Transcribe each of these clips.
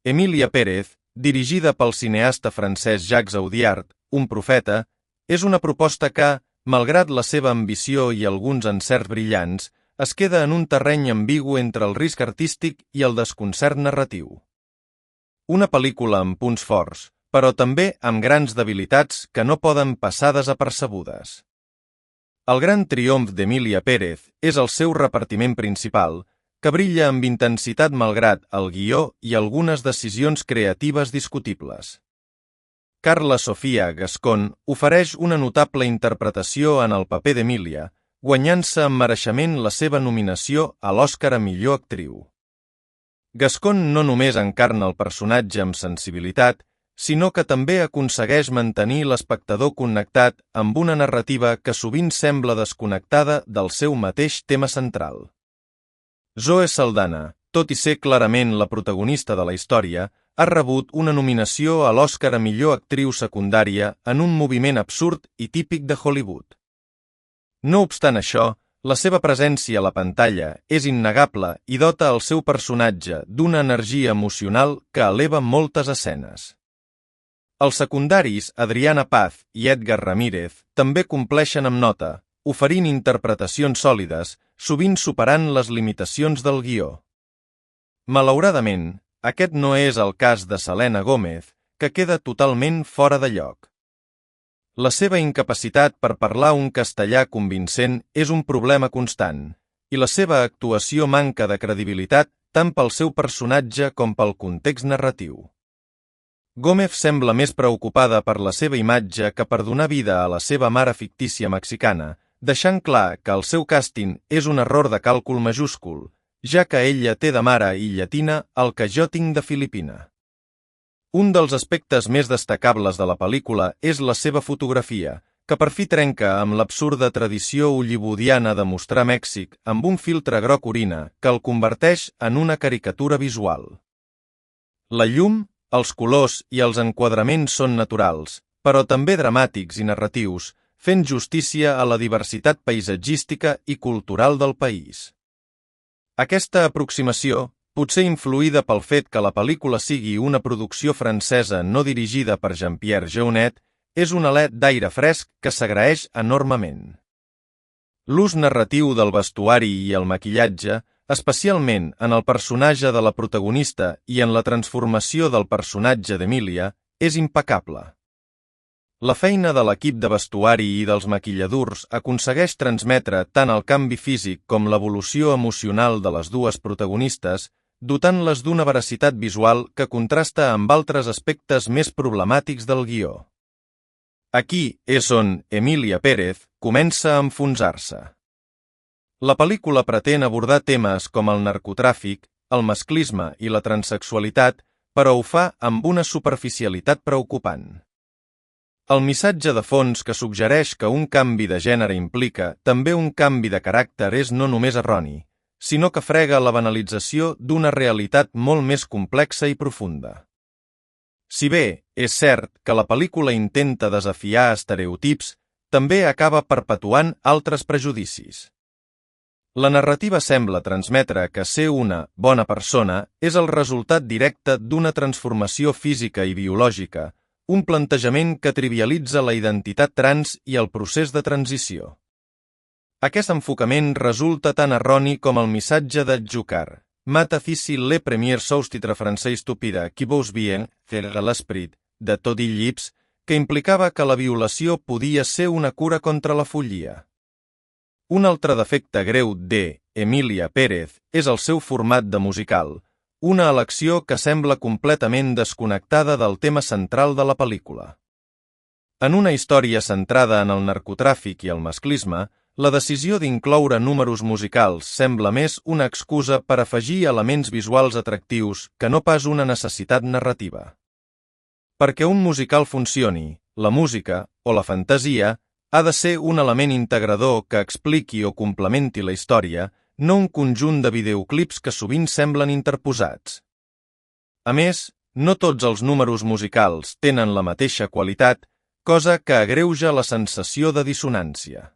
Emilia Pérez, dirigida pel cineasta francès Jacques Audiard, Un profeta, és una proposta que, malgrat la seva ambició i alguns encerts brillants, es queda en un terreny ambigu entre el risc artístic i el desconcert narratiu. Una pel·lícula amb punts forts, però també amb grans debilitats que no poden passar desapercebudes. El gran triomf d'Emilia Pérez és el seu repartiment principal, que brilla amb intensitat malgrat el guió i algunes decisions creatives discutibles. Carla Sofia Gascón ofereix una notable interpretació en el paper d'Emilia, guanyant-se amb mereixement la seva nominació a l'Oscar a millor actriu. Gascón no només encarna el personatge amb sensibilitat, sinó que també aconsegueix mantenir l'espectador connectat amb una narrativa que sovint sembla desconnectada del seu mateix tema central. Zoe Saldana, tot i ser clarament la protagonista de la història, ha rebut una nominació a l'Oscar a millor actriu secundària en un moviment absurd i típic de Hollywood. No obstant això, la seva presència a la pantalla és innegable i dota el seu personatge d'una energia emocional que eleva moltes escenes. Els secundaris Adriana Paz i Edgar Ramírez també compleixen amb nota, oferint interpretacions sòlides, sovint superant les limitacions del guió. Malauradament, aquest no és el cas de Selena Gómez, que queda totalment fora de lloc. La seva incapacitat per parlar un castellà convincent és un problema constant, i la seva actuació manca de credibilitat tant pel seu personatge com pel context narratiu. Gómez sembla més preocupada per la seva imatge que per donar vida a la seva mare fictícia mexicana, deixant clar que el seu càsting és un error de càlcul majúscul, ja que ella té de mare i llatina el que jo tinc de filipina. Un dels aspectes més destacables de la pel·lícula és la seva fotografia, que per fi trenca amb l'absurda tradició hollywoodiana de mostrar Mèxic amb un filtre groc orina que el converteix en una caricatura visual. La llum, els colors i els enquadraments són naturals, però també dramàtics i narratius, fent justícia a la diversitat paisatgística i cultural del país. Aquesta aproximació, potser influïda pel fet que la pel·lícula sigui una producció francesa no dirigida per Jean-Pierre Jeunet, és un alè d'aire fresc que s'agraeix enormement. L'ús narratiu del vestuari i el maquillatge, especialment en el personatge de la protagonista i en la transformació del personatge d'Emilia, és impecable. La feina de l'equip de vestuari i dels maquilladors aconsegueix transmetre tant el canvi físic com l'evolució emocional de les dues protagonistes, dotant-les d'una veracitat visual que contrasta amb altres aspectes més problemàtics del guió. Aquí és on Emilia Pérez comença a enfonsar-se. La pel·lícula pretén abordar temes com el narcotràfic, el masclisme i la transsexualitat, però ho fa amb una superficialitat preocupant. El missatge de fons que suggereix que un canvi de gènere implica també un canvi de caràcter és no només erroni, sinó que frega la banalització d'una realitat molt més complexa i profunda. Si bé és cert que la pel·lícula intenta desafiar estereotips, també acaba perpetuant altres prejudicis. La narrativa sembla transmetre que ser una bona persona és el resultat directe d'una transformació física i biològica, un plantejament que trivialitza la identitat trans i el procés de transició. Aquest enfocament resulta tan erroni com el missatge de Jucard, Metaphysi le premier sous-titre francès estúpida qui vos bien, faire l'esprit, de Todi Llips, que implicava que la violació podia ser una cura contra la follia. Un altre defecte greu d'Emilia Pérez és el seu format de musical, una elecció que sembla completament desconnectada del tema central de la pel·lícula. En una història centrada en el narcotràfic i el masclisme, la decisió d'incloure números musicals sembla més una excusa per afegir elements visuals atractius que no pas una necessitat narrativa. Perquè un musical funcioni, la música, o la fantasia, ha de ser un element integrador que expliqui o complementi la història, no un conjunt de videoclips que sovint semblen interposats. A més, no tots els números musicals tenen la mateixa qualitat, cosa que agreuja la sensació de dissonància.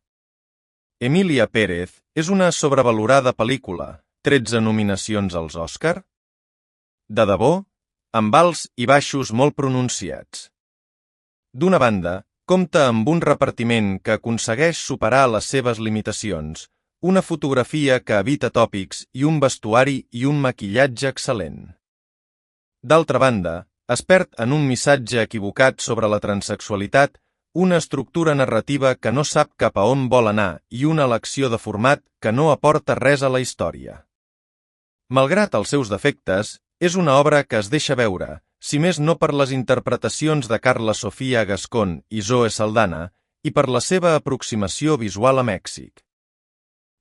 Emilia Pérez és una sobrevalorada pel·lícula, 13 nominacions als Òscar? De debò? amb alts i baixos molt pronunciats. D'una banda, compta amb un repartiment que aconsegueix superar les seves limitacions, una fotografia que evita tòpics i un vestuari i un maquillatge excel·lent. D'altra banda, es perd en un missatge equivocat sobre la transsexualitat, una estructura narrativa que no sap cap a on vol anar i una elecció de format que no aporta res a la història. Malgrat els seus defectes, és una obra que es deixa veure, si més no per les interpretacions de Carla Sofia Gascón i Zoe Saldana i per la seva aproximació visual a Mèxic.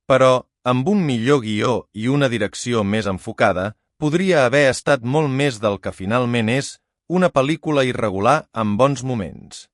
Però, amb un millor guió i una direcció més enfocada, podria haver estat molt més del que finalment és, una pel·lícula irregular amb bons moments.